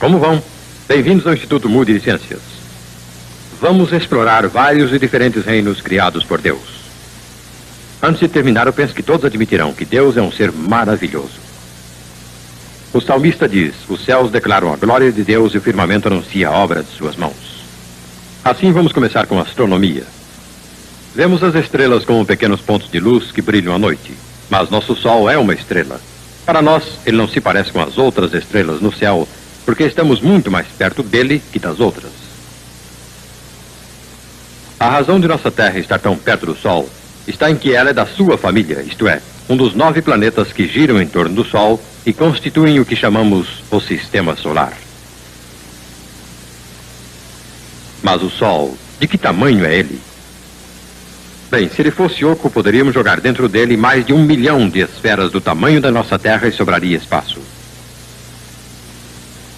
Como vão? Bem-vindos ao Instituto Moody de Ciências. Vamos explorar vários e diferentes reinos criados por Deus. Antes de terminar, eu penso que todos admitirão que Deus é um ser maravilhoso. O salmista diz: os céus declaram a glória de Deus e o firmamento anuncia a obra de suas mãos. Assim, vamos começar com astronomia. Vemos as estrelas como pequenos pontos de luz que brilham à noite, mas nosso Sol é uma estrela. Para nós, ele não se parece com as outras estrelas no céu, porque estamos muito mais perto dele que das outras. A razão de nossa Terra estar tão perto do Sol está em que ela é da sua família, isto é, um dos 9 planetas que giram em torno do Sol e constituem o que chamamos o Sistema Solar. Mas o Sol, de que tamanho é ele? Bem, se ele fosse oco, poderíamos jogar dentro dele mais de 1 milhão de esferas do tamanho da nossa Terra e sobraria espaço.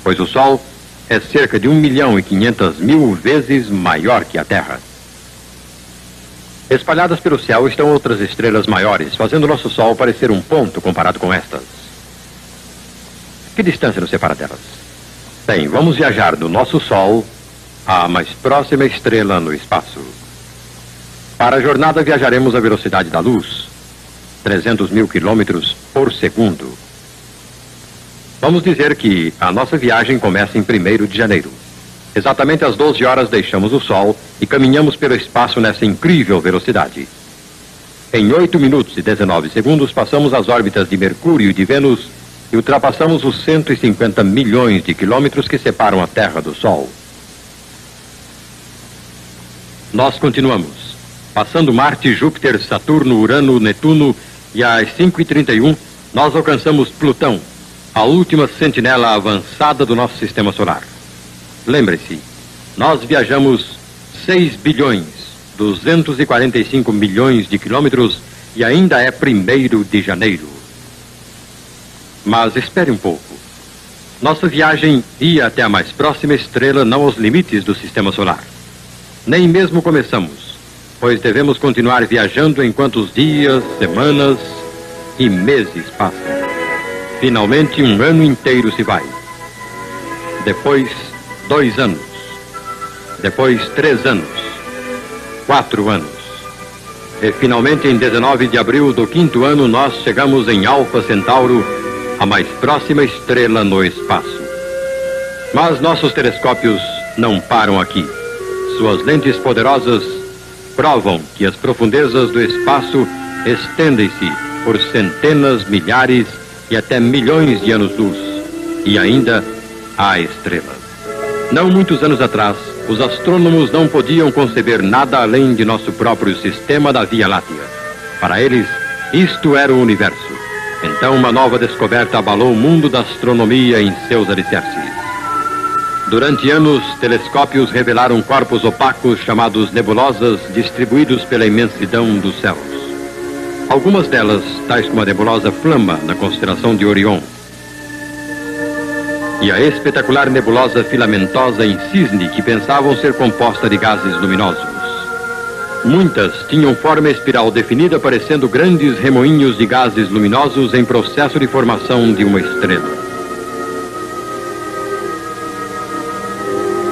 Pois o Sol é cerca de 1.500.000 vezes maior que a Terra. Espalhadas pelo céu estão outras estrelas maiores, fazendo nosso Sol parecer um ponto comparado com estas. Que distância nos separa delas? Bem, vamos viajar do nosso Sol à mais próxima estrela no espaço. Para a jornada viajaremos à velocidade da luz, 300.000 quilômetros por segundo. Vamos dizer que a nossa viagem começa em 1º de janeiro. Exatamente às 12 horas deixamos o Sol e caminhamos pelo espaço nessa incrível velocidade. Em 8 minutos e 19 segundos passamos as órbitas de Mercúrio e de Vênus e ultrapassamos os 150 milhões de quilômetros que separam a Terra do Sol. Nós continuamos, passando Marte, Júpiter, Saturno, Urano, Netuno e às 5h31 nós alcançamos Plutão, a última sentinela avançada do nosso sistema solar. Lembre-se, nós viajamos 6 bilhões, 245 milhões de quilômetros e ainda é 1º de janeiro. Mas espere um pouco. Nossa viagem ia até a mais próxima estrela, não aos limites do sistema solar. Nem mesmo começamos, pois devemos continuar viajando enquanto os dias, semanas e meses passam. Finalmente, 1 ano inteiro se vai. Depois, 2 anos. Depois, 3 anos. 4 anos. E finalmente, em 19 de abril do 5º ano, nós chegamos em Alfa Centauro, a mais próxima estrela no espaço. Mas nossos telescópios não param aqui. Suas lentes poderosas provam que as profundezas do espaço estendem-se por centenas, milhares e até milhões de anos-luz. E ainda há estrelas. Não muitos anos atrás, os astrônomos não podiam conceber nada além de nosso próprio sistema da Via Láctea. Para eles, isto era o universo. Então uma nova descoberta abalou o mundo da astronomia em seus alicerces. Durante anos, telescópios revelaram corpos opacos chamados nebulosas distribuídos pela imensidão dos céus. Algumas delas, tais como a nebulosa Flama, na constelação de Orion, e a espetacular nebulosa filamentosa em Cisne, que pensavam ser composta de gases luminosos. Muitas tinham forma espiral definida, parecendo grandes remoinhos de gases luminosos em processo de formação de uma estrela.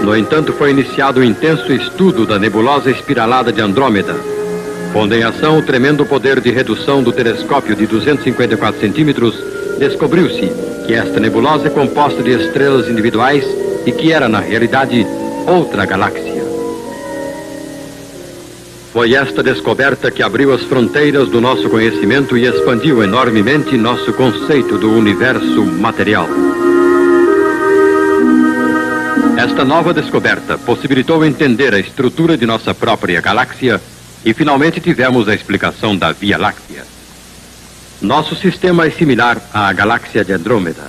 No entanto, foi iniciado um intenso estudo da nebulosa espiralada de Andrômeda, pondo em ação o tremendo poder de redução do telescópio de 254 centímetros, descobriu-se que esta nebulosa é composta de estrelas individuais e que era, na realidade, outra galáxia. Foi esta descoberta que abriu as fronteiras do nosso conhecimento e expandiu enormemente nosso conceito do universo material. Esta nova descoberta possibilitou entender a estrutura de nossa própria galáxia e finalmente tivemos a explicação da Via Láctea. Nosso sistema é similar à galáxia de Andrômeda.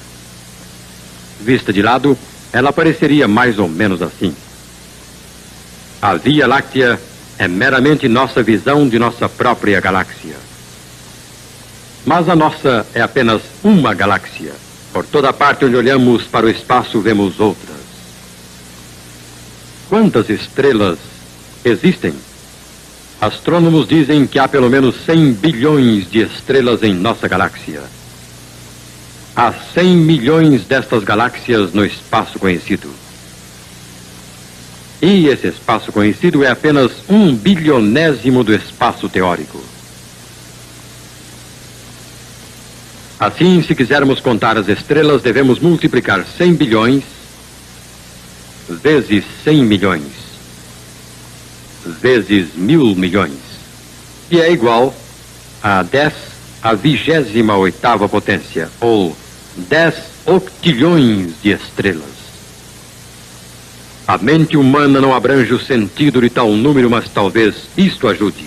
Vista de lado, ela pareceria mais ou menos assim. A Via Láctea é meramente nossa visão de nossa própria galáxia. Mas a nossa é apenas uma galáxia. Por toda parte onde olhamos para o espaço, vemos outras. Quantas estrelas existem? Astrônomos dizem que há pelo menos 100 bilhões de estrelas em nossa galáxia. há 100 milhões destas galáxias no espaço conhecido. E esse espaço conhecido é apenas 1 bilionésimo do espaço teórico. Assim, se quisermos contar as estrelas, devemos multiplicar 100 bilhões vezes 100 milhões vezes 1000 milhões. E é igual a 10 à 28ª potência, ou 10 octilhões de estrelas. A mente humana não abrange o sentido de tal número, mas talvez isto ajude.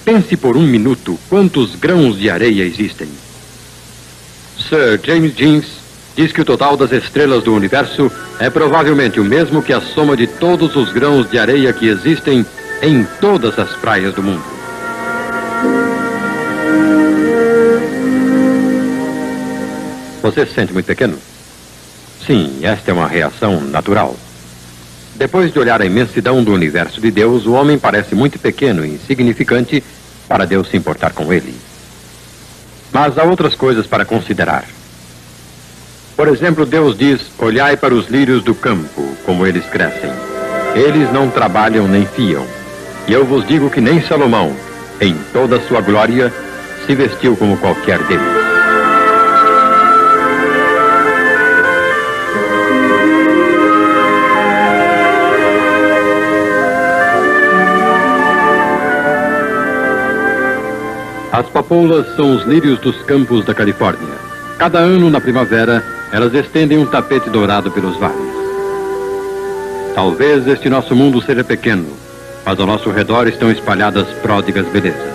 Pense por um minuto quantos grãos de areia existem. Sir James Jeans diz que o total das estrelas do universo é provavelmente o mesmo que a soma de todos os grãos de areia que existem em todas as praias do mundo. Você se sente muito pequeno? Sim, esta é uma reação natural. Depois de olhar a imensidão do universo de Deus, o homem parece muito pequeno e insignificante para Deus se importar com ele. Mas há outras coisas para considerar. Por exemplo, Deus diz: olhai para os lírios do campo, como eles crescem. Eles não trabalham nem fiam. E eu vos digo que nem Salomão, em toda a sua glória, se vestiu como qualquer deles. As papoulas são os lírios dos campos da Califórnia. Cada ano, na primavera, elas estendem um tapete dourado pelos vales. Talvez este nosso mundo seja pequeno, mas ao nosso redor estão espalhadas pródigas belezas.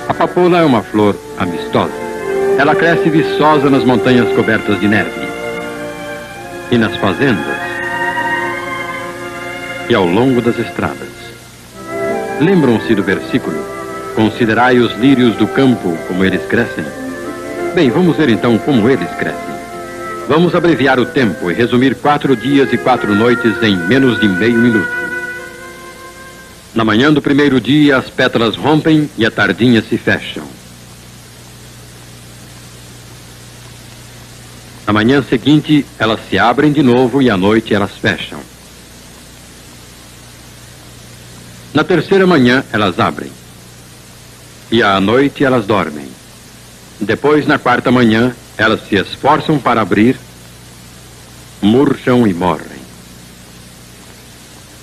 A papoula é uma flor amistosa. Ela cresce viçosa nas montanhas cobertas de neve e nas fazendas e ao longo das estradas. Lembram-se do versículo: considerai os lírios do campo, como eles crescem? Bem, vamos ver então como eles crescem. Vamos abreviar o tempo e resumir 4 dias e 4 noites em menos de meio minuto. Na manhã do primeiro dia, as pétalas rompem e à tardinha se fecham. Na manhã seguinte, elas se abrem de novo e à noite elas fecham. Na terceira manhã, elas abrem. E à noite, elas dormem. Depois, na quarta manhã, elas se esforçam para abrir, murcham e morrem.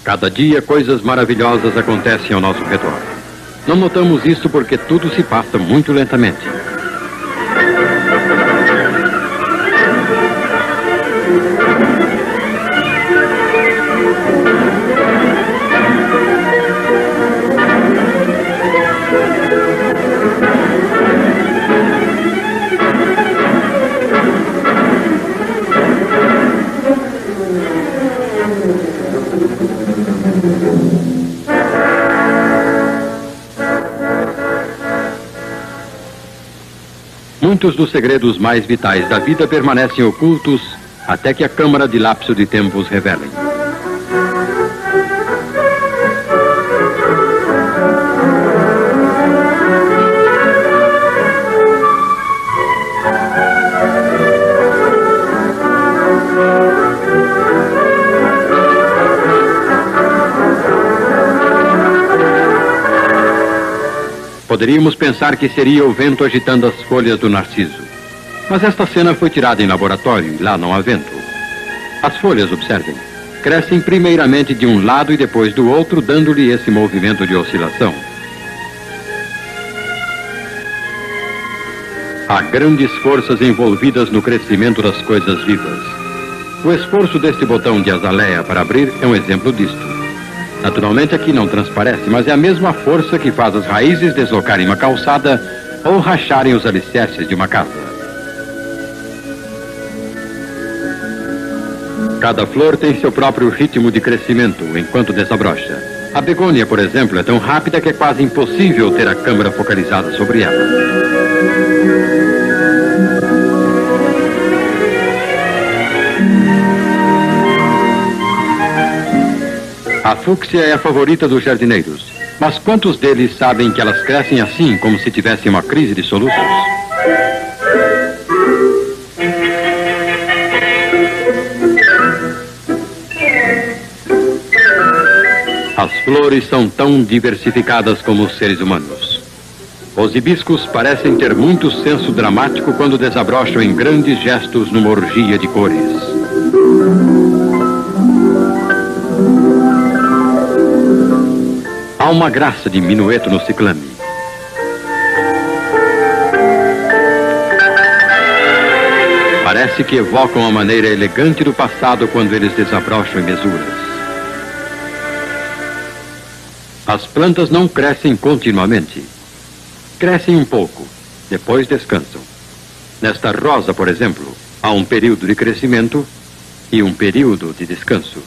Cada dia, coisas maravilhosas acontecem ao nosso redor. Não notamos isso porque tudo se passa muito lentamente. Muitos dos segredos mais vitais da vida permanecem ocultos até que a câmara de lapso de tempo os revele. Poderíamos pensar que seria o vento agitando as folhas do narciso. Mas esta cena foi tirada em laboratório e lá não há vento. As folhas, observem, crescem primeiramente de um lado e depois do outro, dando-lhe esse movimento de oscilação. Há grandes forças envolvidas no crescimento das coisas vivas. O esforço deste botão de azaleia para abrir é um exemplo disto. Naturalmente aqui não transparece, mas é a mesma força que faz as raízes deslocarem uma calçada ou racharem os alicerces de uma casa. Cada flor tem seu próprio ritmo de crescimento enquanto desabrocha. A begônia, por exemplo, é tão rápida que é quase impossível ter a câmera focalizada sobre ela. A fúcsia é a favorita dos jardineiros. Mas quantos deles sabem que elas crescem assim, como se tivessem uma crise de soluços? As flores são tão diversificadas como os seres humanos. Os hibiscos parecem ter muito senso dramático quando desabrocham em grandes gestos numa orgia de cores. Há uma graça de minueto no ciclame. Parece que evocam a maneira elegante do passado quando eles desabrocham em mesuras. As plantas não crescem continuamente. Crescem um pouco, depois descansam. Nesta rosa, por exemplo, há um período de crescimento e um período de descanso.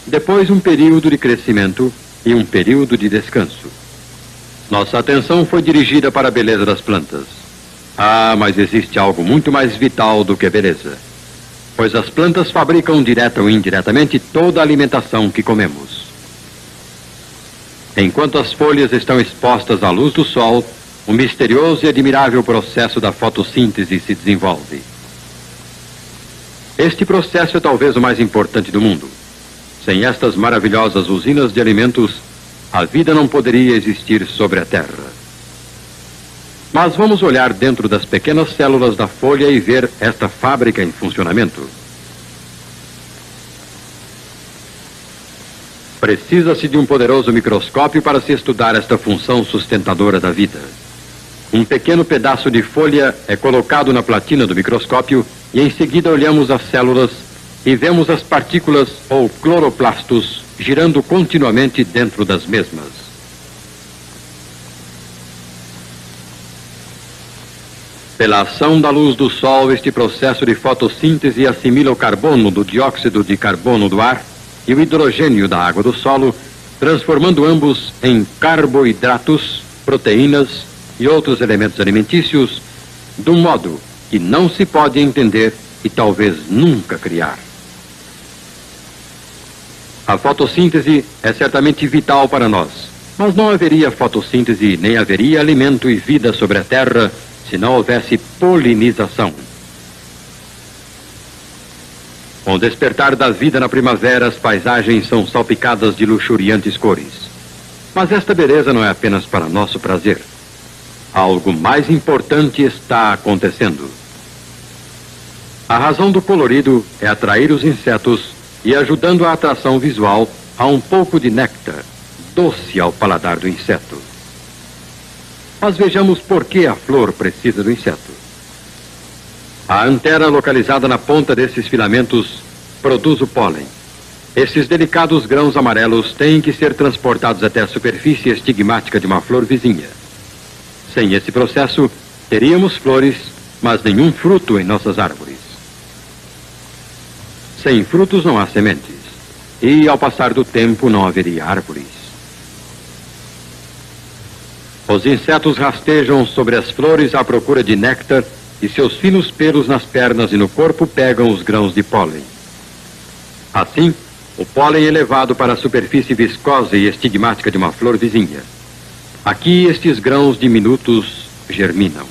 Depois um período de crescimento e um período de descanso. Nossa atenção foi dirigida para a beleza das plantas. Ah, mas existe algo muito mais vital do que a beleza. Pois as plantas fabricam direta ou indiretamente toda a alimentação que comemos. Enquanto as folhas estão expostas à luz do sol, o misterioso e admirável processo da fotossíntese se desenvolve. Este processo é talvez o mais importante do mundo. Sem estas maravilhosas usinas de alimentos, a vida não poderia existir sobre a Terra. Mas vamos olhar dentro das pequenas células da folha e ver esta fábrica em funcionamento. Precisa-se de um poderoso microscópio para se estudar esta função sustentadora da vida. Um pequeno pedaço de folha é colocado na platina do microscópio e em seguida olhamos as células e vemos as partículas ou cloroplastos girando continuamente dentro das mesmas. Pela ação da luz do sol, este processo de fotossíntese assimila o carbono do dióxido de carbono do ar e o hidrogênio da água do solo, transformando ambos em carboidratos, proteínas e outros elementos alimentícios, de um modo que não se pode entender e talvez nunca criar. A fotossíntese é certamente vital para nós, mas não haveria fotossíntese nem haveria alimento e vida sobre a Terra se não houvesse polinização. Com o despertar da vida na primavera, as paisagens são salpicadas de luxuriantes cores. Mas esta beleza não é apenas para nosso prazer. Algo mais importante está acontecendo. A razão do colorido é atrair os insetos e, ajudando a atração visual, há um pouco de néctar, doce ao paladar do inseto. Mas vejamos por que a flor precisa do inseto. A antera localizada na ponta desses filamentos produz o pólen. Esses delicados grãos amarelos têm que ser transportados até a superfície estigmática de uma flor vizinha. Sem esse processo, teríamos flores, mas nenhum fruto em nossas árvores. Sem frutos não há sementes, e ao passar do tempo não haveria árvores. Os insetos rastejam sobre as flores à procura de néctar e seus finos pelos nas pernas e no corpo pegam os grãos de pólen. Assim, o pólen é levado para a superfície viscosa e estigmática de uma flor vizinha. Aqui, estes grãos diminutos germinam.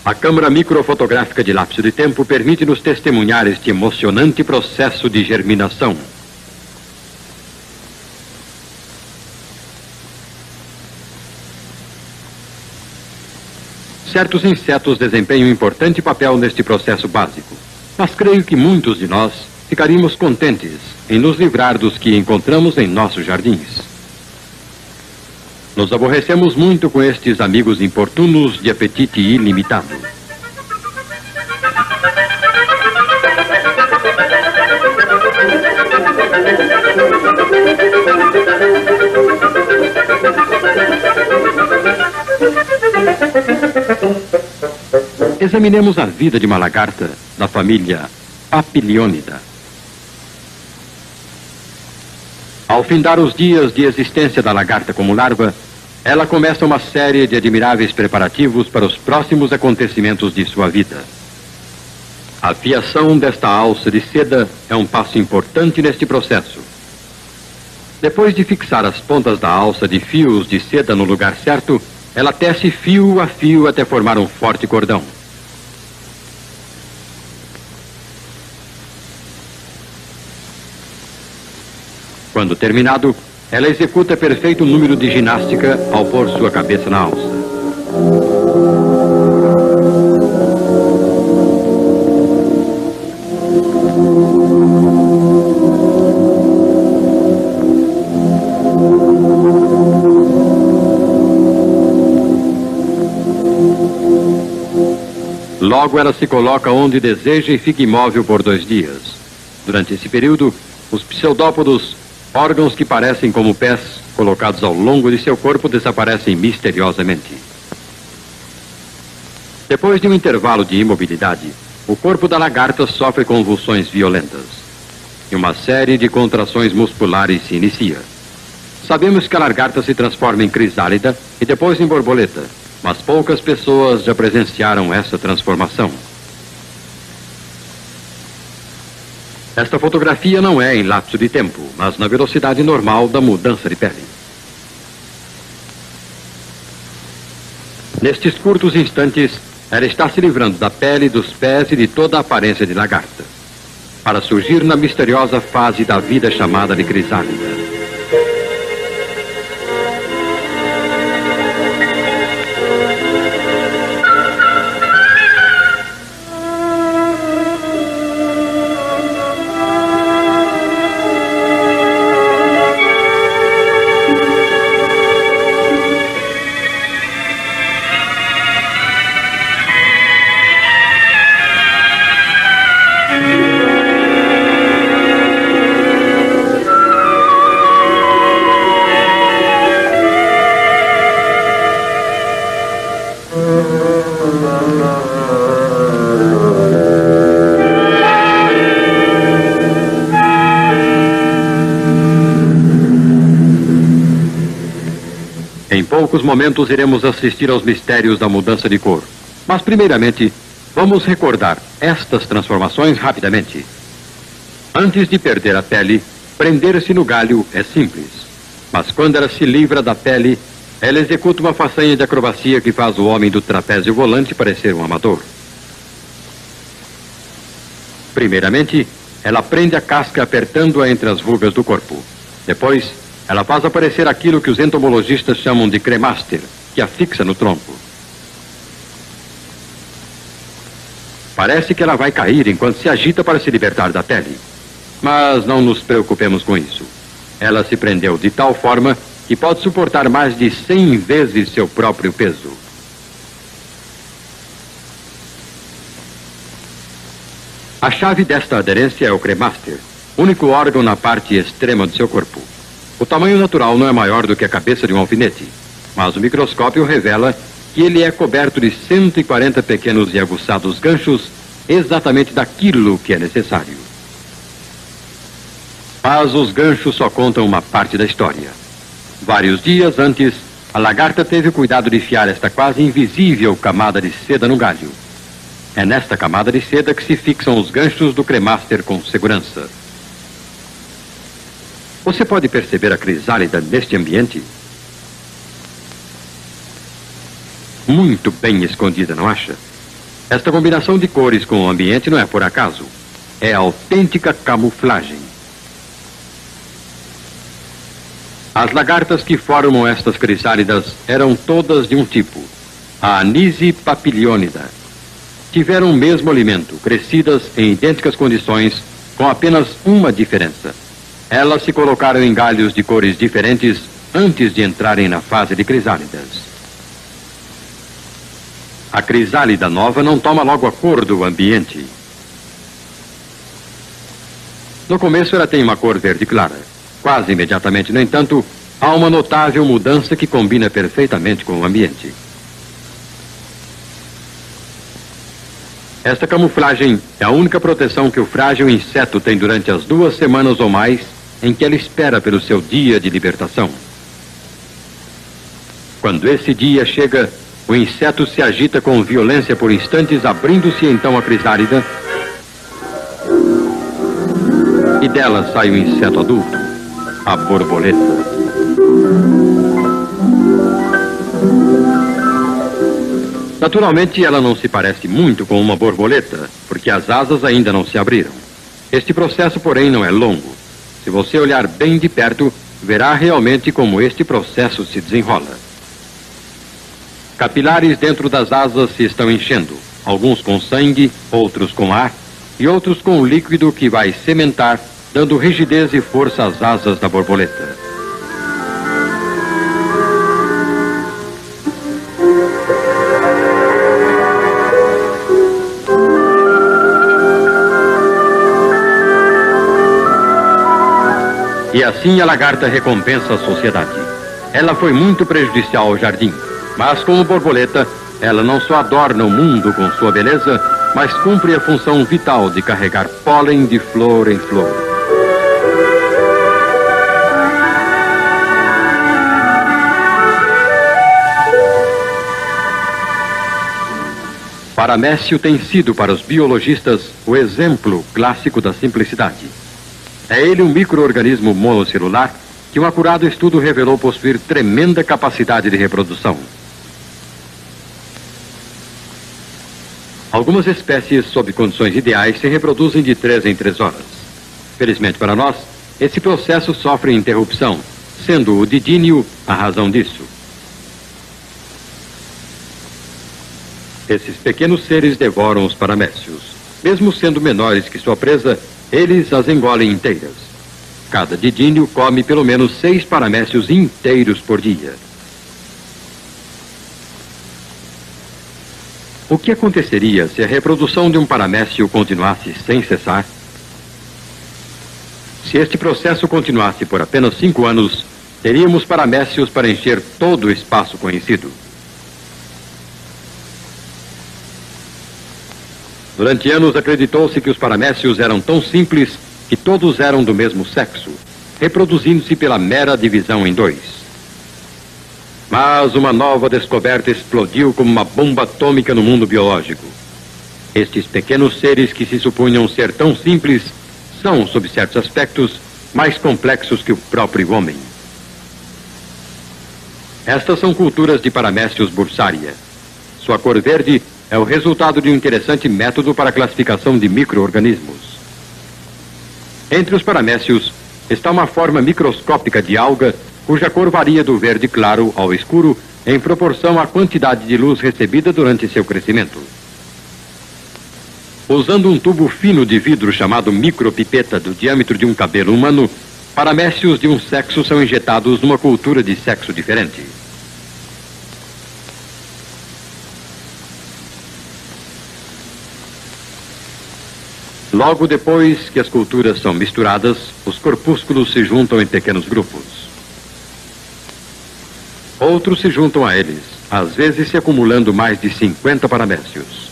A câmara microfotográfica de lapso de tempo permite-nos testemunhar este emocionante processo de germinação. Certos insetos desempenham um importante papel neste processo básico, mas creio que muitos de nós ficaríamos contentes em nos livrar dos que encontramos em nossos jardins. Nos aborrecemos muito com estes amigos importunos de apetite ilimitado. Examinemos a vida de uma lagarta da família Papilionidae. Ao findar os dias de existência da lagarta como larva, ela começa uma série de admiráveis preparativos para os próximos acontecimentos de sua vida. A fiação desta alça de seda é um passo importante neste processo. Depois de fixar as pontas da alça de fios de seda no lugar certo, ela tece fio a fio até formar um forte cordão. Quando terminado, ela executa perfeito número de ginástica ao pôr sua cabeça na alça. Logo ela se coloca onde deseja e fica imóvel por 2 dias. Durante esse período, os pseudópodos, órgãos que parecem como pés, colocados ao longo de seu corpo, desaparecem misteriosamente. Depois de um intervalo de imobilidade, o corpo da lagarta sofre convulsões violentas. E uma série de contrações musculares se inicia. Sabemos que a lagarta se transforma em crisálida e depois em borboleta, mas poucas pessoas já presenciaram essa transformação. Esta fotografia não é em lapso de tempo, mas na velocidade normal da mudança de pele. Nestes curtos instantes, ela está se livrando da pele, dos pés e de toda a aparência de lagarta, para surgir na misteriosa fase da vida chamada de crisálida. Em poucos momentos iremos assistir aos mistérios da mudança de cor. Mas primeiramente, vamos recordar estas transformações rapidamente. Antes de perder a pele, prender-se no galho é simples. Mas quando ela se livra da pele, ela executa uma façanha de acrobacia que faz o homem do trapézio volante parecer um amador. Primeiramente, ela prende a casca apertando-a entre as rugas do corpo. Depois, ela faz aparecer aquilo que os entomologistas chamam de cremaster, que a fixa no tronco. Parece que ela vai cair enquanto se agita para se libertar da pele. Mas não nos preocupemos com isso. Ela se prendeu de tal forma que pode suportar mais de 100 vezes seu próprio peso. A chave desta aderência é o cremaster, único órgão na parte extrema do seu corpo. O tamanho natural não é maior do que a cabeça de um alfinete, mas o microscópio revela que ele é coberto de 140 pequenos e aguçados ganchos, exatamente daquilo que é necessário. Mas os ganchos só contam uma parte da história. Vários dias antes, a lagarta teve o cuidado de enfiar esta quase invisível camada de seda no galho. É nesta camada de seda que se fixam os ganchos do cremaster com segurança. Você pode perceber a crisálida neste ambiente? Muito bem escondida, não acha? Esta combinação de cores com o ambiente não é por acaso. É autêntica camuflagem. As lagartas que formam estas crisálidas eram todas de um tipo, a Anise papilionida. Tiveram o mesmo alimento, crescidas em idênticas condições, com apenas uma diferença. Elas se colocaram em galhos de cores diferentes antes de entrarem na fase de crisálidas. A crisálida nova não toma logo a cor do ambiente. No começo ela tem uma cor verde clara. Quase imediatamente, no entanto, há uma notável mudança que combina perfeitamente com o ambiente. Esta camuflagem é a única proteção que o frágil inseto tem durante as 2 semanas ou mais em que ela espera pelo seu dia de libertação. Quando esse dia chega, o inseto se agita com violência por instantes, abrindo-se então a crisálida, e dela sai o inseto adulto. a borboleta. Naturalmente, ela não se parece muito com uma borboleta, porque as asas ainda não se abriram. Este processo, porém, não é longo. Se você olhar bem de perto, verá realmente como este processo se desenrola. Capilares dentro das asas se estão enchendo, alguns com sangue, outros com ar e outros com o líquido que vai sementar, dando rigidez e força às asas da borboleta. E assim a lagarta recompensa a sociedade. Ela foi muito prejudicial ao jardim, mas como borboleta, ela não só adorna o mundo com sua beleza, mas cumpre a função vital de carregar pólen de flor em flor. Paramécio tem sido para os biologistas o exemplo clássico da simplicidade. É ele um micro-organismo monocelular que um acurado estudo revelou possuir tremenda capacidade de reprodução. Algumas espécies, sob condições ideais, se reproduzem de 3 em 3 horas. Felizmente para nós, esse processo sofre interrupção, sendo o didínio a razão disso. Esses pequenos seres devoram os paramécios. Mesmo sendo menores que sua presa, eles as engolem inteiras. Cada didínio come pelo menos 6 paramécios inteiros por dia. O que aconteceria se a reprodução de um paramécio continuasse sem cessar? Se este processo continuasse por apenas 5 anos, teríamos paramécios para encher todo o espaço conhecido. Durante anos acreditou-se que os paramécios eram tão simples que todos eram do mesmo sexo, reproduzindo-se pela mera divisão em 2. Mas uma nova descoberta explodiu como uma bomba atômica no mundo biológico. Estes pequenos seres que se supunham ser tão simples são, sob certos aspectos, mais complexos que o próprio homem. Estas são culturas de paramécios bursária. Sua cor verde é o resultado de um interessante método para a classificação de micro-organismos. Entre os paramécios está uma forma microscópica de alga cuja cor varia do verde claro ao escuro em proporção à quantidade de luz recebida durante seu crescimento. Usando um tubo fino de vidro chamado micropipeta do diâmetro de um cabelo humano, paramécios de um sexo são injetados numa cultura de sexo diferente. Logo depois que as culturas são misturadas, os corpúsculos se juntam em pequenos grupos. Outros se juntam a eles, às vezes se acumulando mais de 50 paramécios.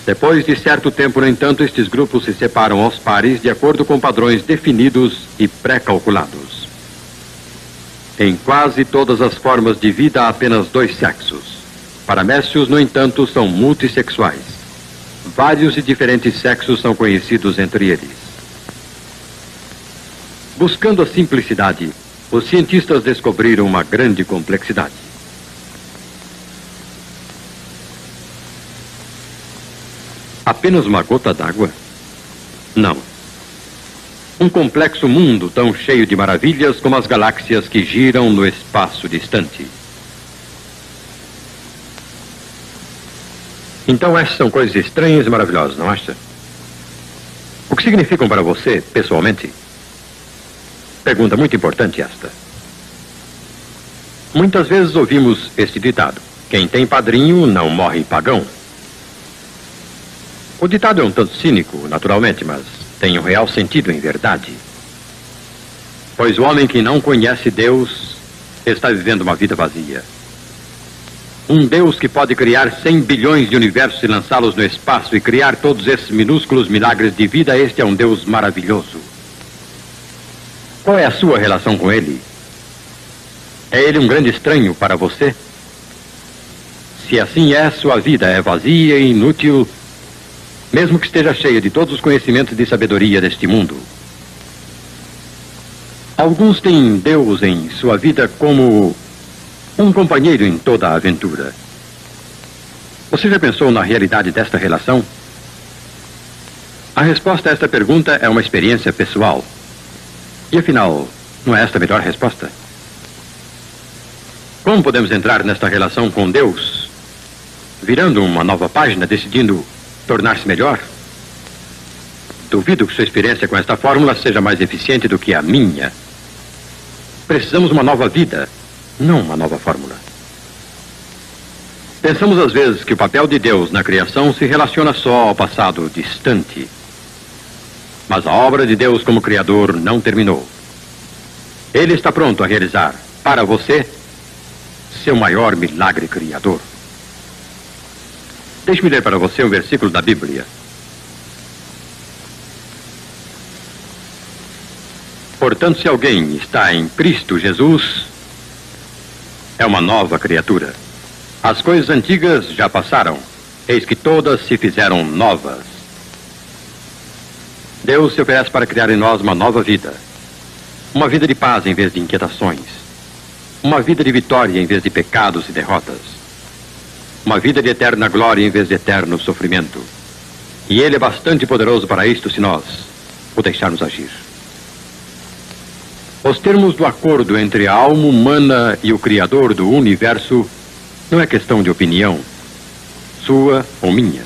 Depois de certo tempo, no entanto, estes grupos se separam aos pares de acordo com padrões definidos e pré-calculados. Em quase todas as formas de vida há apenas 2 sexos. Paramécios, no entanto, são multissexuais. Vários e diferentes sexos são conhecidos entre eles. Buscando a simplicidade, os cientistas descobriram uma grande complexidade. Apenas uma gota d'água? Não. Um complexo mundo tão cheio de maravilhas como as galáxias que giram no espaço distante. Então essas são coisas estranhas e maravilhosas, não acha? O que significam para você, pessoalmente? Pergunta muito importante esta. Muitas vezes ouvimos este ditado: quem tem padrinho não morre pagão. O ditado é um tanto cínico, naturalmente, mas tem um real sentido em verdade. Pois o homem que não conhece Deus está vivendo uma vida vazia. Um Deus que pode criar 100 bilhões de universos e lançá-los no espaço e criar todos esses minúsculos milagres de vida, este é um Deus maravilhoso. Qual é a sua relação com ele? É ele um grande estranho para você? Se assim é, sua vida é vazia e inútil, mesmo que esteja cheia de todos os conhecimentos de sabedoria deste mundo. Alguns têm Deus em sua vida como um companheiro em toda a aventura. Você já pensou na realidade desta relação? A resposta a esta pergunta é uma experiência pessoal. E afinal, não é esta a melhor resposta? Como podemos entrar nesta relação com Deus, virando uma nova página, decidindo tornar-se melhor? Duvido que sua experiência com esta fórmula seja mais eficiente do que a minha. Precisamos de uma nova vida, não uma nova fórmula. Pensamos às vezes que o papel de Deus na criação se relaciona só ao passado distante. Mas a obra de Deus como Criador não terminou. Ele está pronto a realizar, para você, seu maior milagre criador. Deixe-me ler para você um versículo da Bíblia. Portanto, se alguém está em Cristo Jesus, é uma nova criatura. As coisas antigas já passaram, eis que todas se fizeram novas. Deus se oferece para criar em nós uma nova vida. Uma vida de paz em vez de inquietações. Uma vida de vitória em vez de pecados e derrotas. Uma vida de eterna glória em vez de eterno sofrimento. E Ele é bastante poderoso para isto se nós o deixarmos agir. Os termos do acordo entre a alma humana e o Criador do universo não é questão de opinião, sua ou minha.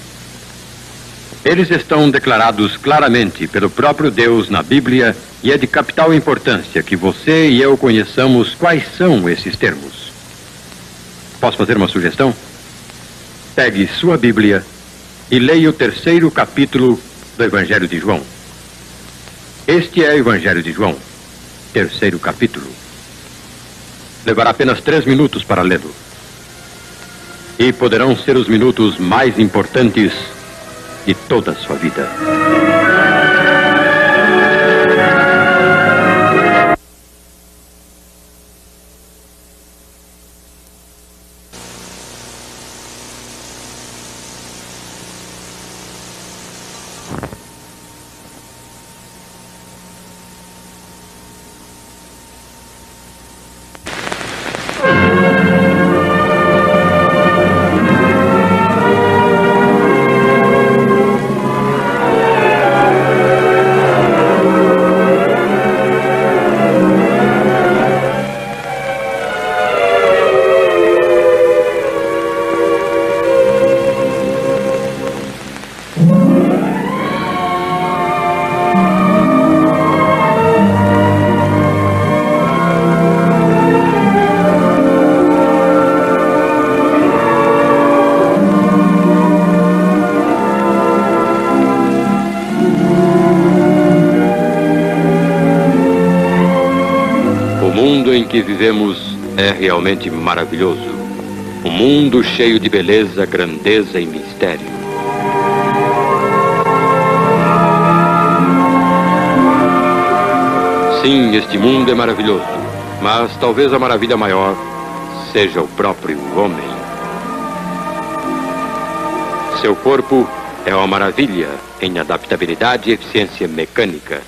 Eles estão declarados claramente pelo próprio Deus na Bíblia e é de capital importância que você e eu conheçamos quais são esses termos. Posso fazer uma sugestão? Pegue sua Bíblia e leia o 3º capítulo do Evangelho de João. Este é o Evangelho de João, 3º capítulo. Levará apenas 3 minutos para lê-lo. E poderão ser os minutos mais importantes de toda a sua vida. mundo em que vivemos é realmente maravilhoso. Um mundo cheio de beleza, grandeza e mistério. Sim, este mundo é maravilhoso, mas talvez a maravilha maior seja o próprio homem. Seu corpo é uma maravilha em adaptabilidade e eficiência mecânica.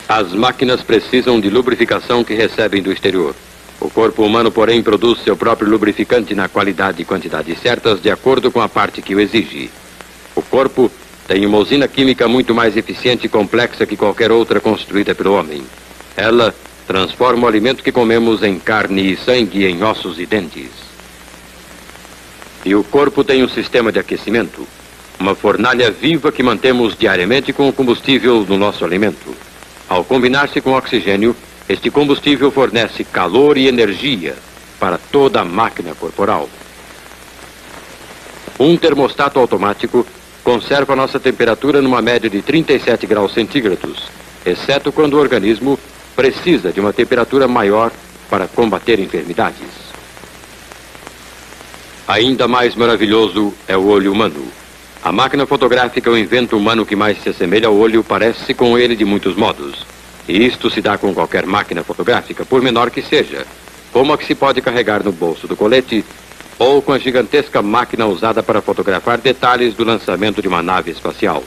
As máquinas precisam de lubrificação que recebem do exterior. O corpo humano, porém, produz seu próprio lubrificante na qualidade e quantidade certas de acordo com a parte que o exige. O corpo tem uma usina química muito mais eficiente e complexa que qualquer outra construída pelo homem. Ela transforma o alimento que comemos em carne e sangue, em ossos e dentes. E o corpo tem um sistema de aquecimento, uma fornalha viva que mantemos diariamente com o combustível do nosso alimento. Ao combinar-se com oxigênio, este combustível fornece calor e energia para toda a máquina corporal. Um termostato automático conserva a nossa temperatura numa média de 37 graus centígrados, exceto quando o organismo precisa de uma temperatura maior para combater enfermidades. Ainda mais maravilhoso é o olho humano. A máquina fotográfica é o invento humano que mais se assemelha ao olho, parece com ele de muitos modos. E isto se dá com qualquer máquina fotográfica, por menor que seja, como a que se pode carregar no bolso do colete, ou com a gigantesca máquina usada para fotografar detalhes do lançamento de uma nave espacial.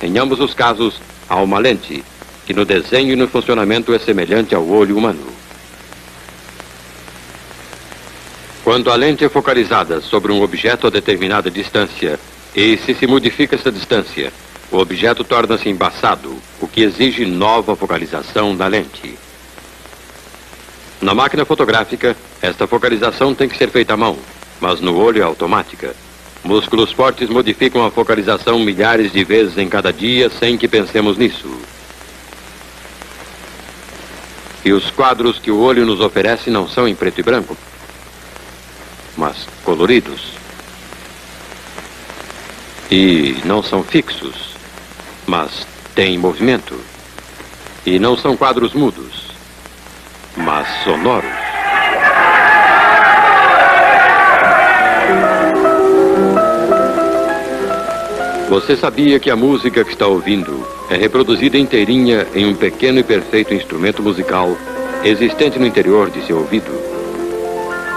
Em ambos os casos, há uma lente, que no desenho e no funcionamento é semelhante ao olho humano. Quando a lente é focalizada sobre um objeto a determinada distância, e se modifica essa distância, o objeto torna-se embaçado, o que exige nova focalização da lente. Na máquina fotográfica, esta focalização tem que ser feita à mão, mas no olho é automática. Músculos fortes modificam a focalização milhares de vezes em cada dia sem que pensemos nisso. E os quadros que o olho nos oferece não são em preto e branco, mas coloridos. E não são fixos, mas têm movimento. E não são quadros mudos, mas sonoros. Você sabia que a música que está ouvindo é reproduzida inteirinha em um pequeno e perfeito instrumento musical existente no interior de seu ouvido?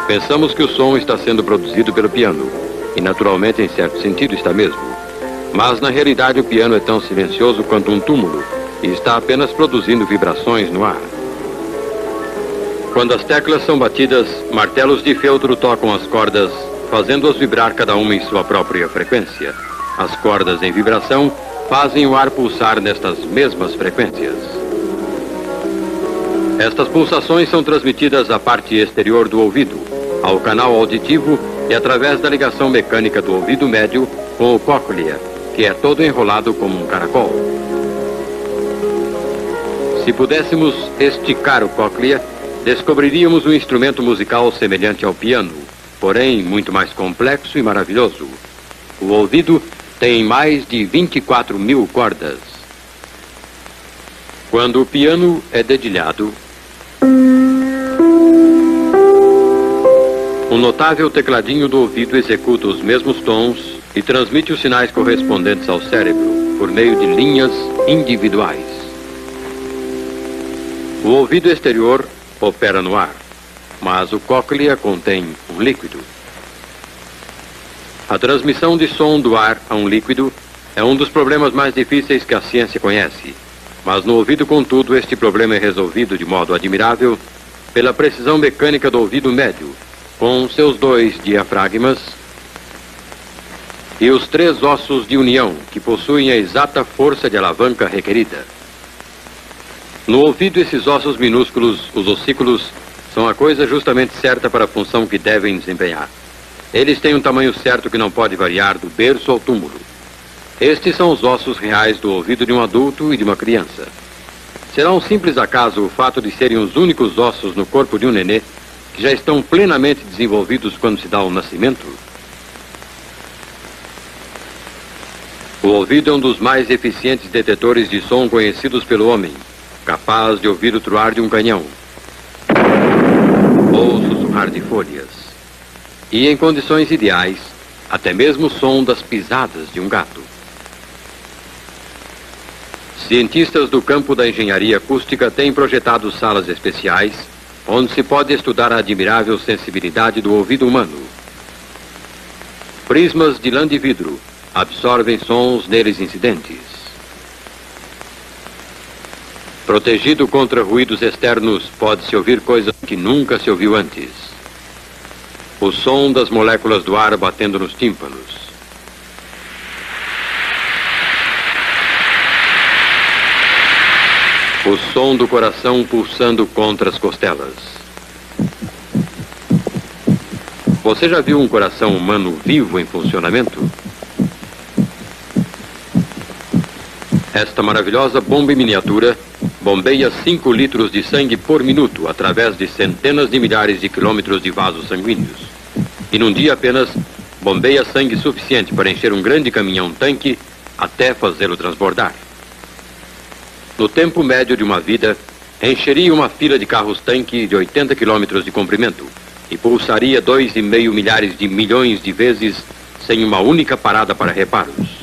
Pensamos que o som está sendo produzido pelo piano, e naturalmente, em certo sentido, está mesmo. Mas, na realidade, o piano é tão silencioso quanto um túmulo, e está apenas produzindo vibrações no ar. Quando as teclas são batidas, martelos de feltro tocam as cordas, fazendo-as vibrar cada uma em sua própria frequência. As cordas em vibração fazem o ar pulsar nestas mesmas frequências. Estas pulsações são transmitidas à parte exterior do ouvido, ao canal auditivo e através da ligação mecânica do ouvido médio com o cóclea, que é todo enrolado como um caracol. Se pudéssemos esticar o cóclea, descobriríamos um instrumento musical semelhante ao piano, porém muito mais complexo e maravilhoso. O ouvido tem mais de 24.000 cordas. Quando o piano é dedilhado, um notável tecladinho do ouvido executa os mesmos tons e transmite os sinais correspondentes ao cérebro por meio de linhas individuais. O ouvido exterior opera no ar, mas o cóclea contém um líquido. A transmissão de som do ar a um líquido é um dos problemas mais difíceis que a ciência conhece, mas no ouvido, contudo, este problema é resolvido de modo admirável pela precisão mecânica do ouvido médio, com seus 2 diafragmas e os 3 ossos de união, que possuem a exata força de alavanca requerida. No ouvido, esses ossos minúsculos, os ossículos, são a coisa justamente certa para a função que devem desempenhar. Eles têm um tamanho certo que não pode variar do berço ao túmulo. Estes são os ossos reais do ouvido de um adulto e de uma criança. Será um simples acaso o fato de serem os únicos ossos no corpo de um nenê que já estão plenamente desenvolvidos quando se dá o nascimento? O ouvido é um dos mais eficientes detetores de som conhecidos pelo homem, capaz de ouvir o troar de um canhão ou sussurrar de folhas. E em condições ideais, até mesmo o som das pisadas de um gato. Cientistas do campo da engenharia acústica têm projetado salas especiais onde se pode estudar a admirável sensibilidade do ouvido humano. Prismas de lã de vidro absorvem sons neles incidentes. Protegido contra ruídos externos, pode-se ouvir coisas que nunca se ouviu antes. O som das moléculas do ar batendo nos tímpanos. O som do coração pulsando contra as costelas. Você já viu um coração humano vivo em funcionamento? Esta maravilhosa bomba em miniatura bombeia 5 litros de sangue por minuto através de centenas de milhares de quilômetros de vasos sanguíneos. E num dia apenas bombeia sangue suficiente para encher um grande caminhão-tanque até fazê-lo transbordar. No tempo médio de uma vida, encheria uma fila de carros-tanque de 80 quilômetros de comprimento e pulsaria 2,5 milhares de milhões de vezes sem uma única parada para reparos.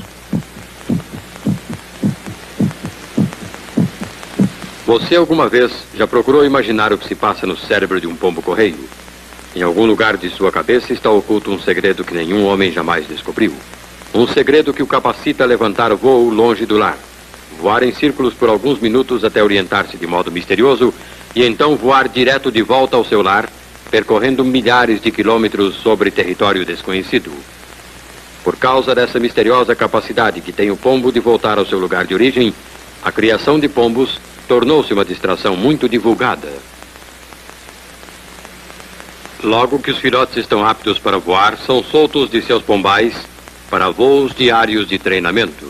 Você alguma vez já procurou imaginar o que se passa no cérebro de um pombo-correio? Em algum lugar de sua cabeça está oculto um segredo que nenhum homem jamais descobriu. Um segredo que o capacita a levantar voo longe do lar. voar em círculos por alguns minutos até orientar-se de modo misterioso e então voar direto de volta ao seu lar, percorrendo milhares de quilômetros sobre território desconhecido. Por causa dessa misteriosa capacidade que tem o pombo de voltar ao seu lugar de origem, a criação de pombos tornou-se uma distração muito divulgada. Logo que os filhotes estão aptos para voar, são soltos de seus pombais para voos diários de treinamento.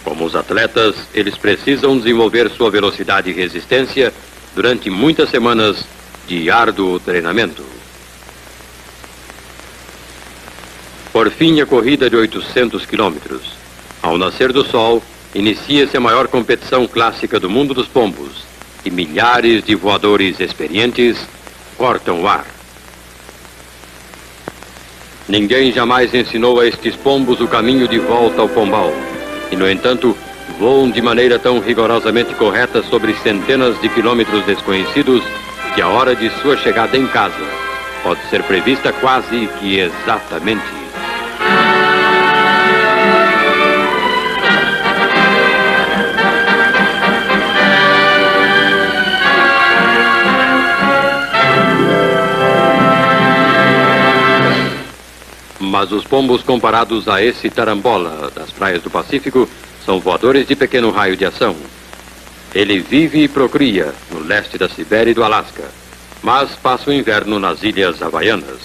Como os atletas, eles precisam desenvolver sua velocidade e resistência durante muitas semanas de árduo treinamento. Por fim, a corrida de 800 quilômetros. Ao nascer do sol, inicia-se a maior competição clássica do mundo dos pombos, e milhares de voadores experientes cortam o ar. Ninguém jamais ensinou a estes pombos o caminho de volta ao pombal, e, no entanto, voam de maneira tão rigorosamente correta sobre centenas de quilômetros desconhecidos que a hora de sua chegada em casa pode ser prevista quase que exatamente. Mas os pombos comparados a esse tarambola das praias do Pacífico são voadores de pequeno raio de ação. Ele vive e procria no leste da Sibéria e do Alasca, mas passa o inverno nas ilhas havaianas.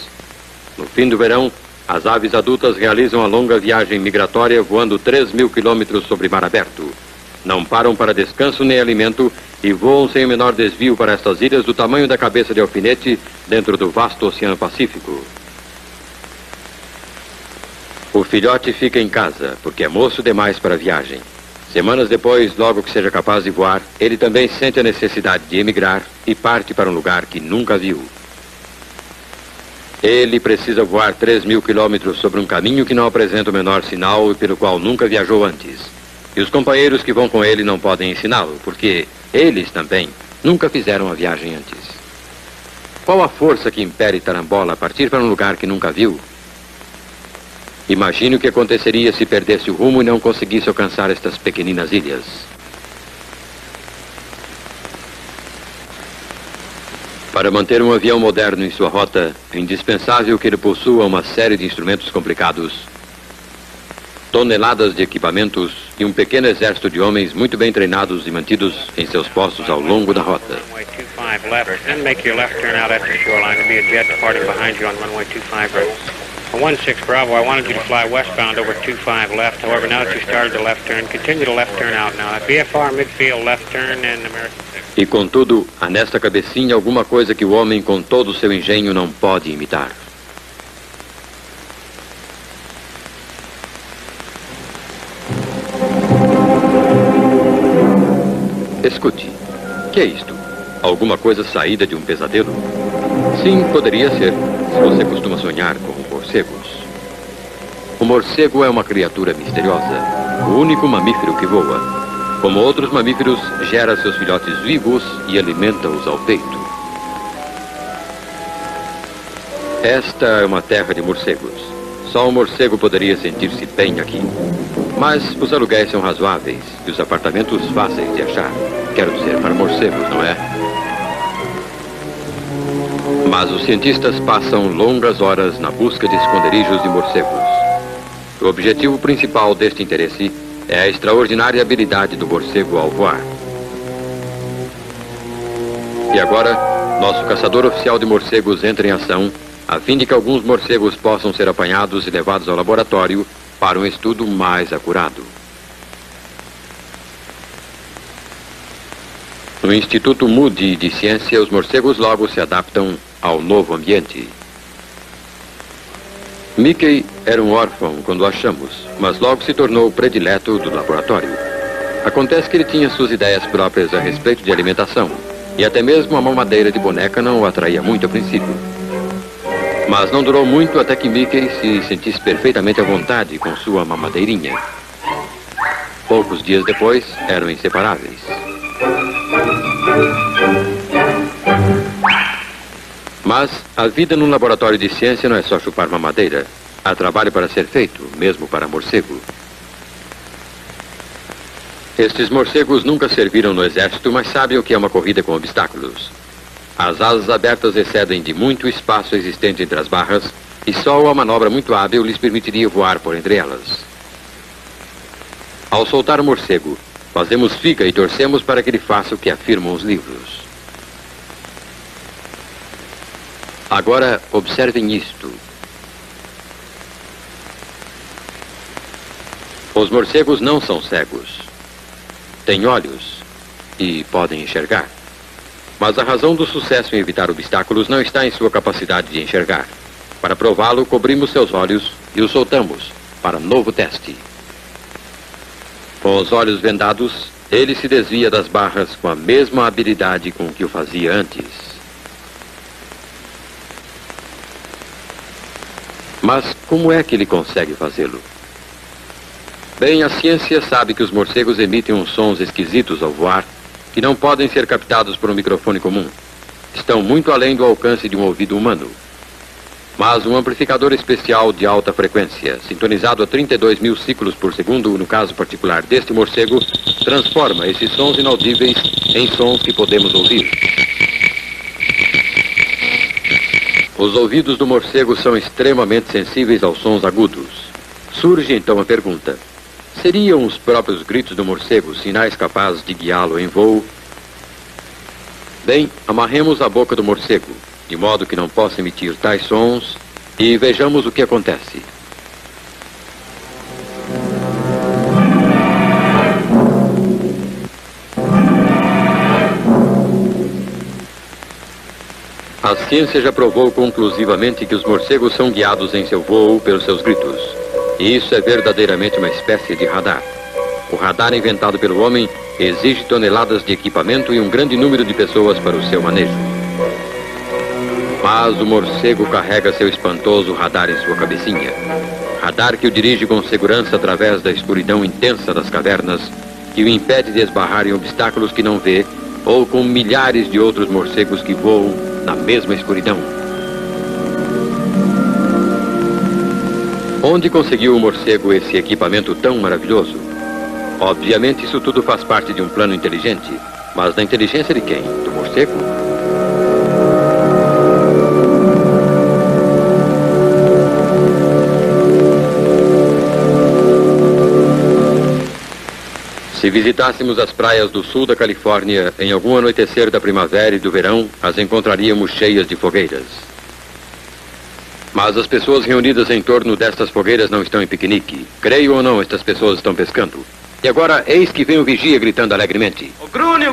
No fim do verão, as aves adultas realizam a longa viagem migratória voando 3.000 quilômetros sobre mar aberto. Não param para descanso nem alimento e voam sem o menor desvio para estas ilhas do tamanho da cabeça de alfinete dentro do vasto Oceano Pacífico. O filhote fica em casa, porque é moço demais para a viagem. Semanas depois, logo que seja capaz de voar, ele também sente a necessidade de emigrar e parte para um lugar que nunca viu. Ele precisa voar 3.000 quilômetros sobre um caminho que não apresenta o menor sinal e pelo qual nunca viajou antes. E os companheiros que vão com ele não podem ensiná-lo, porque eles também nunca fizeram a viagem antes. Qual a força que impele Tarambola a partir para um lugar que nunca viu? Imagine o que aconteceria se perdesse o rumo e não conseguisse alcançar estas pequeninas ilhas. Para manter um avião moderno em sua rota, é indispensável que ele possua uma série de instrumentos complicados, toneladas de equipamentos e um pequeno exército de homens muito bem treinados e mantidos em seus postos ao longo da rota. For 16 Bravo, I wanted you to fly westbound over 25 left. However, now that you started the left turn, continue the left turn out now. BFR midfield left turn and American 6. E contudo, há nesta cabecinha alguma coisa que o homem com todo o seu engenho não pode imitar. Escute, que é isto? Alguma coisa saída de um pesadelo? Sim, poderia ser, se você costuma sonhar com morcegos. O morcego é uma criatura misteriosa, o único mamífero que voa. Como outros mamíferos, gera seus filhotes vivos e alimenta-os ao peito. Esta é uma terra de morcegos. Só um morcego poderia sentir-se bem aqui. Mas os aluguéis são razoáveis e os apartamentos fáceis de achar. Quero dizer, para morcegos, não é? Mas os cientistas passam longas horas na busca de esconderijos de morcegos. O objetivo principal deste interesse é a extraordinária habilidade do morcego ao voar. E agora, nosso caçador oficial de morcegos entra em ação, a fim de que alguns morcegos possam ser apanhados e levados ao laboratório para um estudo mais acurado. No Instituto Moody de Ciência, os morcegos logo se adaptam ao novo ambiente. Mickey era um órfão quando o achamos, mas logo se tornou o predileto do laboratório. Acontece que ele tinha suas ideias próprias a respeito de alimentação, e até mesmo a mamadeira de boneca não o atraía muito a princípio. Mas não durou muito até que Mickey se sentisse perfeitamente à vontade com sua mamadeirinha. Poucos dias depois, eram inseparáveis. Mas a vida num laboratório de ciência não é só chupar mamadeira. Há trabalho para ser feito, mesmo para morcego. Estes morcegos nunca serviram no exército, mas sabem o que é uma corrida com obstáculos. As asas abertas excedem de muito o espaço existente entre as barras e só uma manobra muito hábil lhes permitiria voar por entre elas. Ao soltar o morcego, fazemos figa e torcemos para que ele faça o que afirmam os livros. Agora, observem isto. Os morcegos não são cegos. Têm olhos e podem enxergar. Mas a razão do sucesso em evitar obstáculos não está em sua capacidade de enxergar. Para prová-lo, cobrimos seus olhos e os soltamos para novo teste. Com os olhos vendados, ele se desvia das barras com a mesma habilidade com que o fazia antes. Mas como é que ele consegue fazê-lo? Bem, a ciência sabe que os morcegos emitem uns sons esquisitos ao voar que não podem ser captados por um microfone comum. Estão muito além do alcance de um ouvido humano. Mas um amplificador especial de alta frequência, sintonizado a 32 mil ciclos por segundo, no caso particular deste morcego, transforma esses sons inaudíveis em sons que podemos ouvir. Os ouvidos do morcego são extremamente sensíveis aos sons agudos. Surge então a pergunta: seriam os próprios gritos do morcego sinais capazes de guiá-lo em voo? Bem, amarremos a boca do morcego, de modo que não possa emitir tais sons, e vejamos o que acontece. A ciência já provou conclusivamente que os morcegos são guiados em seu voo pelos seus gritos. E isso é verdadeiramente uma espécie de radar. O radar inventado pelo homem exige toneladas de equipamento e um grande número de pessoas para o seu manejo. Mas o morcego carrega seu espantoso radar em sua cabecinha. Radar que o dirige com segurança através da escuridão intensa das cavernas, que o impede de esbarrar em obstáculos que não vê, ou com milhares de outros morcegos que voam na mesma escuridão. Onde conseguiu o morcego esse equipamento tão maravilhoso? Obviamente isso tudo faz parte de um plano inteligente. Mas da inteligência de quem? Do morcego? Se visitássemos as praias do sul da Califórnia em algum anoitecer da primavera e do verão, as encontraríamos cheias de fogueiras. Mas as pessoas reunidas em torno destas fogueiras não estão em piquenique. Creio ou não, estas pessoas estão pescando. E agora, eis que vem o vigia gritando alegremente: "O Grúnio,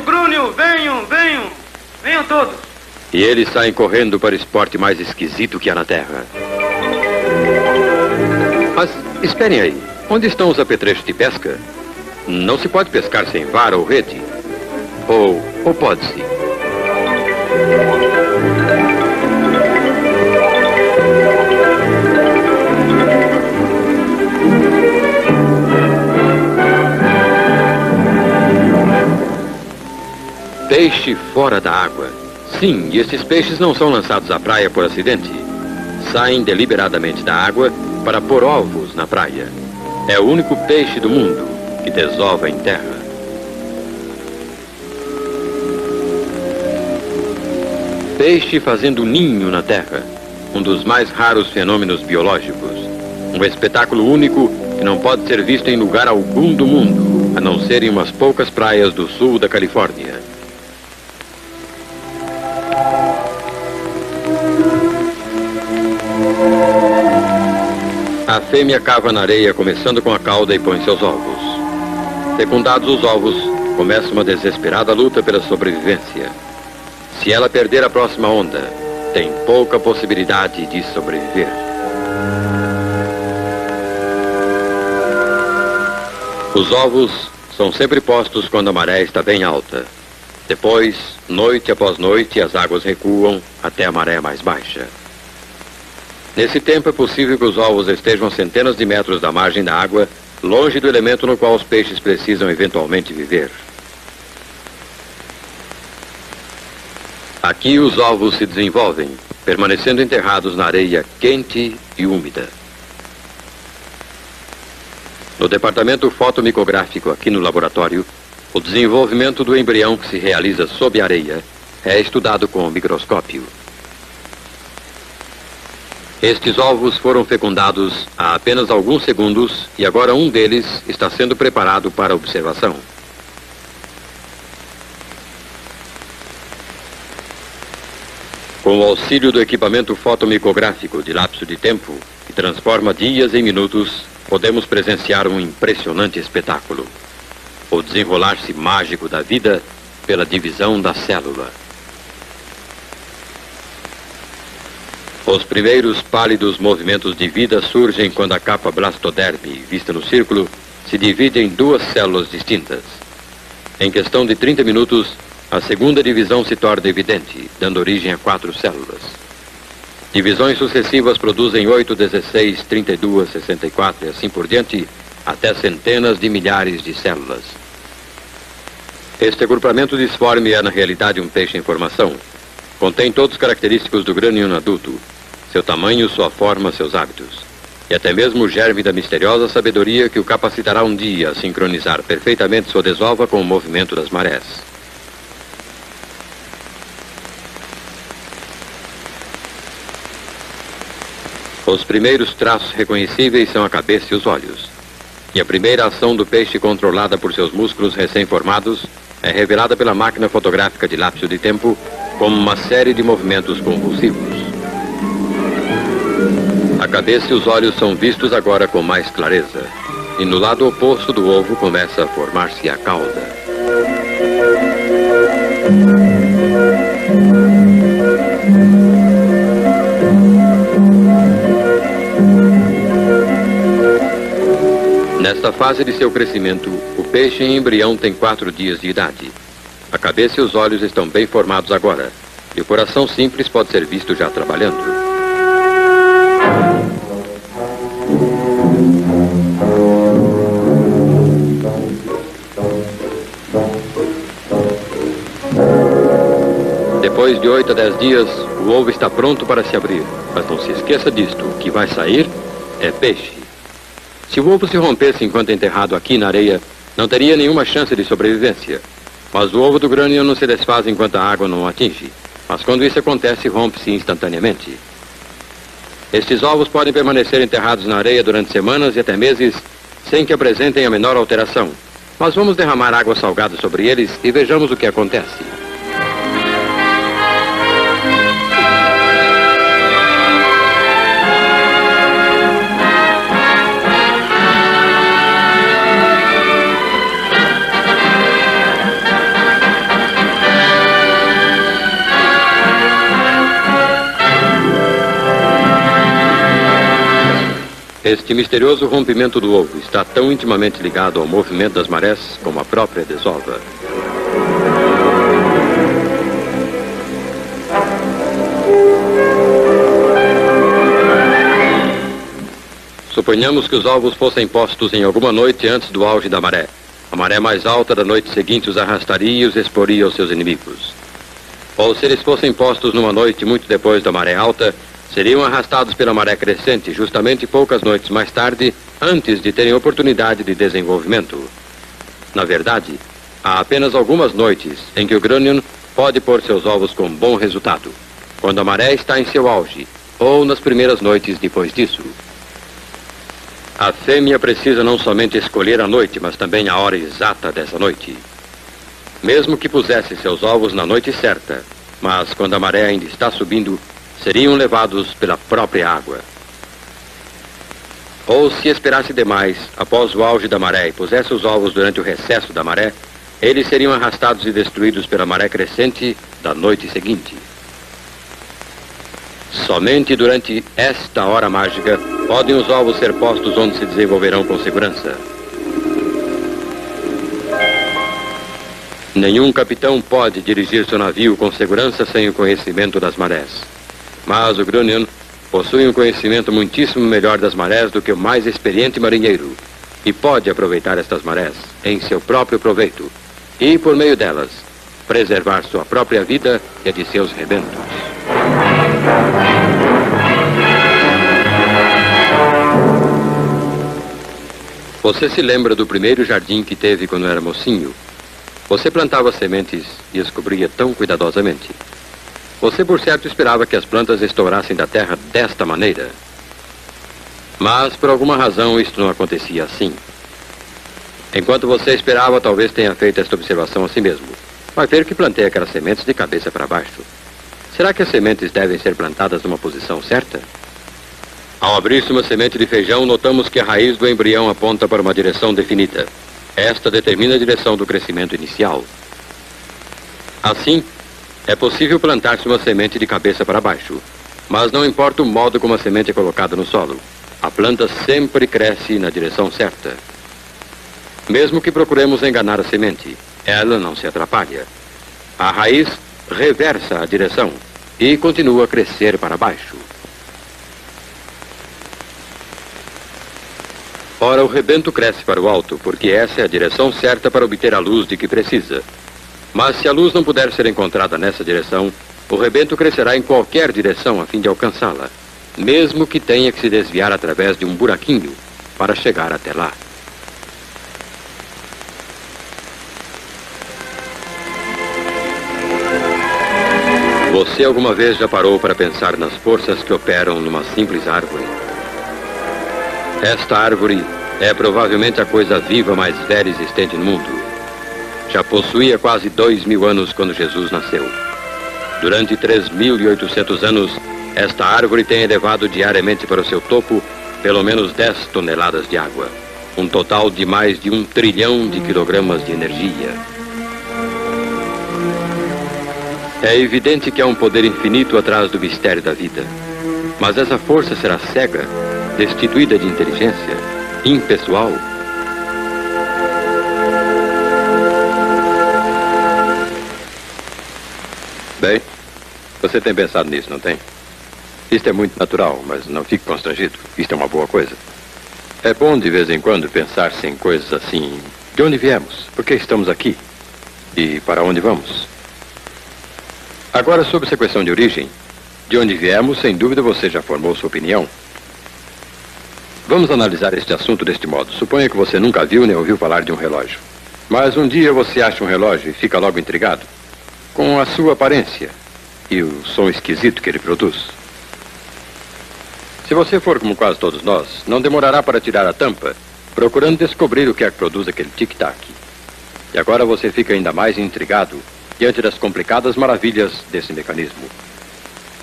venham, venham! Venham todos!" E eles saem correndo para o esporte mais esquisito que há na Terra. Mas, esperem aí. Onde estão os apetrechos de pesca? Não se pode pescar sem vara ou rede. Ou pode-se? Peixe fora da água. Sim, e esses peixes não são lançados à praia por acidente. Saem deliberadamente da água para pôr ovos na praia. É o único peixe do mundo que desova em terra. Peixe fazendo ninho na terra. Um dos mais raros fenômenos biológicos. Um espetáculo único que não pode ser visto em lugar algum do mundo, a não ser em umas poucas praias do sul da Califórnia. A fêmea cava na areia, começando com a cauda, e põe seus ovos. Fecundados os ovos, começa uma desesperada luta pela sobrevivência. Se ela perder a próxima onda, tem pouca possibilidade de sobreviver. Os ovos são sempre postos quando a maré está bem alta. Depois, noite após noite, as águas recuam até a maré mais baixa. Nesse tempo é possível que os ovos estejam a centenas de metros da margem da água, longe do elemento no qual os peixes precisam eventualmente viver. Aqui os ovos se desenvolvem, permanecendo enterrados na areia quente e úmida. No departamento fotomicográfico aqui no laboratório, o desenvolvimento do embrião que se realiza sob a areia é estudado com o microscópio. Estes ovos foram fecundados há apenas alguns segundos e agora um deles está sendo preparado para observação. Com o auxílio do equipamento fotomicográfico de lapso de tempo, que transforma dias em minutos, podemos presenciar um impressionante espetáculo. O desenrolar-se mágico da vida pela divisão da célula. Os primeiros pálidos movimentos de vida surgem quando a capa blastoderme, vista no círculo, se divide em duas células distintas. Em questão de 30 minutos, a segunda divisão se torna evidente, dando origem a 4 células. Divisões sucessivas produzem 8, 16, 32, 64 e assim por diante, até centenas de milhares de células. Este agrupamento disforme é, na realidade, um peixe em formação. Contém todos os característicos do grânion adulto, seu tamanho, sua forma, seus hábitos. E até mesmo o germe da misteriosa sabedoria que o capacitará um dia a sincronizar perfeitamente sua desova com o movimento das marés. Os primeiros traços reconhecíveis são a cabeça e os olhos. E a primeira ação do peixe, controlada por seus músculos recém-formados, é revelada pela máquina fotográfica de lapso de tempo como uma série de movimentos convulsivos. A cabeça e os olhos são vistos agora com mais clareza. E no lado oposto do ovo começa a formar-se a cauda. Nesta fase de seu crescimento, o peixe em embrião tem 4 dias de idade. A cabeça e os olhos estão bem formados agora, e o coração simples pode ser visto já trabalhando. Depois de 8 a 10 dias, o ovo está pronto para se abrir. Mas não se esqueça disto, o que vai sair é peixe. Se o ovo se rompesse enquanto enterrado aqui na areia, não teria nenhuma chance de sobrevivência. Mas o ovo do grânion não se desfaz enquanto a água não o atinge. Mas quando isso acontece, rompe-se instantaneamente. Estes ovos podem permanecer enterrados na areia durante semanas e até meses, sem que apresentem a menor alteração. Mas vamos derramar água salgada sobre eles e vejamos o que acontece. Este misterioso rompimento do ovo está tão intimamente ligado ao movimento das marés como a própria desova. Suponhamos que os ovos fossem postos em alguma noite antes do auge da maré. A maré mais alta da noite seguinte os arrastaria e os exporia aos seus inimigos. Ou se eles fossem postos numa noite muito depois da maré alta, seriam arrastados pela maré crescente justamente poucas noites mais tarde, antes de terem oportunidade de desenvolvimento. Na verdade, há apenas algumas noites em que o grânion pode pôr seus ovos com bom resultado, quando a maré está em seu auge, ou nas primeiras noites depois disso. A fêmea precisa não somente escolher a noite, mas também a hora exata dessa noite. Mesmo que pusesse seus ovos na noite certa, mas quando a maré ainda está subindo, seriam levados pela própria água. Ou se esperasse demais, após o auge da maré, e pusesse os ovos durante o recesso da maré, eles seriam arrastados e destruídos pela maré crescente da noite seguinte. Somente durante esta hora mágica podem os ovos ser postos onde se desenvolverão com segurança. Nenhum capitão pode dirigir seu navio com segurança sem o conhecimento das marés. Mas o grânion possui um conhecimento muitíssimo melhor das marés do que o mais experiente marinheiro e pode aproveitar estas marés em seu próprio proveito e, por meio delas, preservar sua própria vida e a de seus rebentos. Você se lembra do primeiro jardim que teve quando era mocinho? Você plantava sementes e as cobria tão cuidadosamente. Você, por certo, esperava que as plantas estourassem da terra desta maneira. Mas, por alguma razão, isto não acontecia assim. Enquanto você esperava, talvez tenha feito esta observação a si mesmo. Vai ver que plantei aquelas sementes de cabeça para baixo. Será que as sementes devem ser plantadas numa posição certa? Ao abrir-se uma semente de feijão, notamos que a raiz do embrião aponta para uma direção definida. Esta determina a direção do crescimento inicial. Assim, é possível plantar-se uma semente de cabeça para baixo, mas não importa o modo como a semente é colocada no solo. A planta sempre cresce na direção certa. Mesmo que procuremos enganar a semente, ela não se atrapalha. A raiz reversa a direção e continua a crescer para baixo. Ora, o rebento cresce para o alto, porque essa é a direção certa para obter a luz de que precisa. Mas se a luz não puder ser encontrada nessa direção, o rebento crescerá em qualquer direção a fim de alcançá-la, mesmo que tenha que se desviar através de um buraquinho para chegar até lá. Você alguma vez já parou para pensar nas forças que operam numa simples árvore? Esta árvore é provavelmente a coisa viva mais velha existente no mundo. Já possuía quase 2.000 anos quando Jesus nasceu. Durante 3.800 anos, esta árvore tem elevado diariamente para o seu topo pelo menos 10 toneladas de água. Um total de mais de 1 trilhão de quilogramas de energia. É evidente que há um poder infinito atrás do mistério da vida. Mas essa força será cega, destituída de inteligência, impessoal. Bem, você tem pensado nisso, não tem? Isto é muito natural, mas não fique constrangido. Isto é uma boa coisa. É bom de vez em quando pensar-se em coisas assim. De onde viemos? Por que estamos aqui? E para onde vamos? Agora, sobre essa questão de origem, de onde viemos, sem dúvida você já formou sua opinião. Vamos analisar este assunto deste modo. Suponha que você nunca viu nem ouviu falar de um relógio. Mas um dia você acha um relógio e fica logo intrigado com a sua aparência e o som esquisito que ele produz. Se você for como quase todos nós, não demorará para tirar a tampa, procurando descobrir o que é que produz aquele tic-tac. E agora você fica ainda mais intrigado diante das complicadas maravilhas desse mecanismo.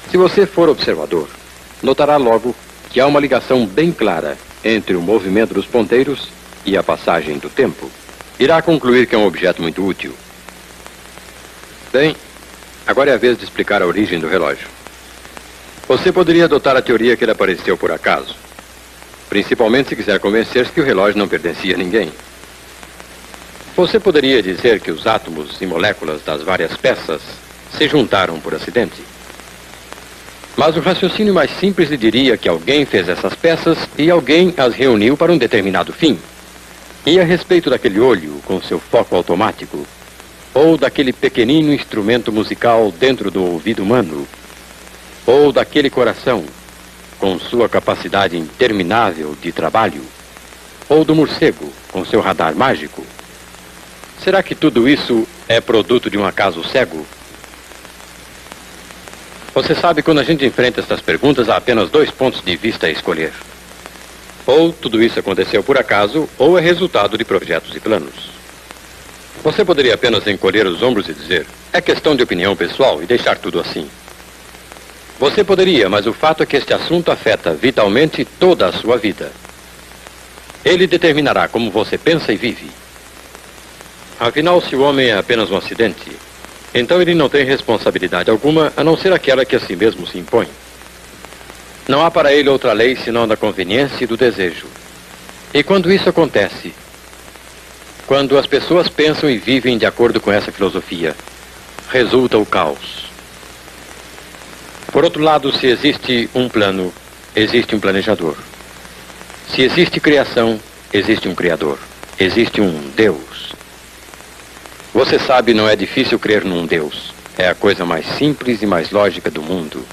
Se você for observador, notará logo que há uma ligação bem clara entre o movimento dos ponteiros e a passagem do tempo. Irá concluir que é um objeto muito útil. Bem, agora é a vez de explicar a origem do relógio. Você poderia adotar a teoria que ele apareceu por acaso, principalmente se quiser convencer-se que o relógio não pertencia a ninguém. Você poderia dizer que os átomos e moléculas das várias peças se juntaram por acidente. Mas o raciocínio mais simples lhe diria que alguém fez essas peças e alguém as reuniu para um determinado fim. E a respeito daquele olho com seu foco automático, ou daquele pequenino instrumento musical dentro do ouvido humano, ou daquele coração com sua capacidade interminável de trabalho, ou do morcego com seu radar mágico, será que tudo isso é produto de um acaso cego? Você sabe, quando a gente enfrenta estas perguntas, há apenas 2 pontos de vista a escolher. Ou tudo isso aconteceu por acaso, ou é resultado de projetos e planos. Você poderia apenas encolher os ombros e dizer, é questão de opinião pessoal, e deixar tudo assim. Você poderia, mas o fato é que este assunto afeta vitalmente toda a sua vida. Ele determinará como você pensa e vive. Afinal, se o homem é apenas um acidente, então ele não tem responsabilidade alguma, a não ser aquela que a si mesmo se impõe. Não há para ele outra lei senão a da conveniência e do desejo. E quando isso acontece, quando as pessoas pensam e vivem de acordo com essa filosofia, resulta o caos. Por outro lado, se existe um plano, existe um planejador. Se existe criação, existe um criador. Existe um Deus. Você sabe, não é difícil crer num Deus. É a coisa mais simples e mais lógica do mundo.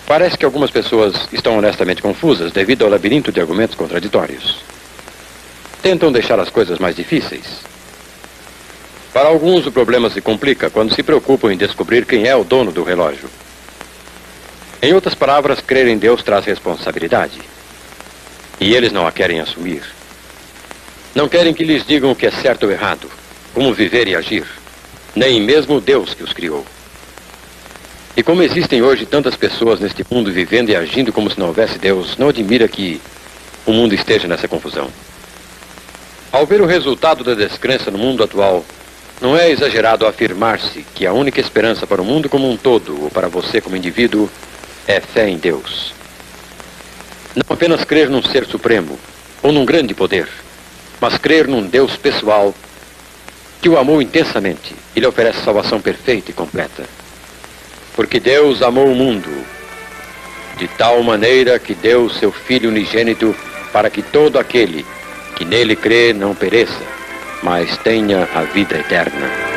Parece que algumas pessoas estão honestamente confusas devido ao labirinto de argumentos contraditórios. tentam deixar as coisas mais difíceis. Para alguns, o problema se complica quando se preocupam em descobrir quem é o dono do relógio. Em outras palavras, crer em Deus traz responsabilidade. E eles não a querem assumir. Não querem que lhes digam o que é certo ou errado, como viver e agir. Nem mesmo Deus que os criou. E como existem hoje tantas pessoas neste mundo vivendo e agindo como se não houvesse Deus, não admira que o mundo esteja nessa confusão. Ao ver o resultado da descrença no mundo atual, não é exagerado afirmar-se que a única esperança para o mundo como um todo, ou para você como indivíduo, é fé em Deus. Não apenas crer num ser supremo, ou num grande poder, mas crer num Deus pessoal que o amou intensamente e lhe oferece salvação perfeita e completa. Porque Deus amou o mundo de tal maneira que deu o seu Filho unigênito para que todo aquele que nele crê não pereça, mas tenha a vida eterna.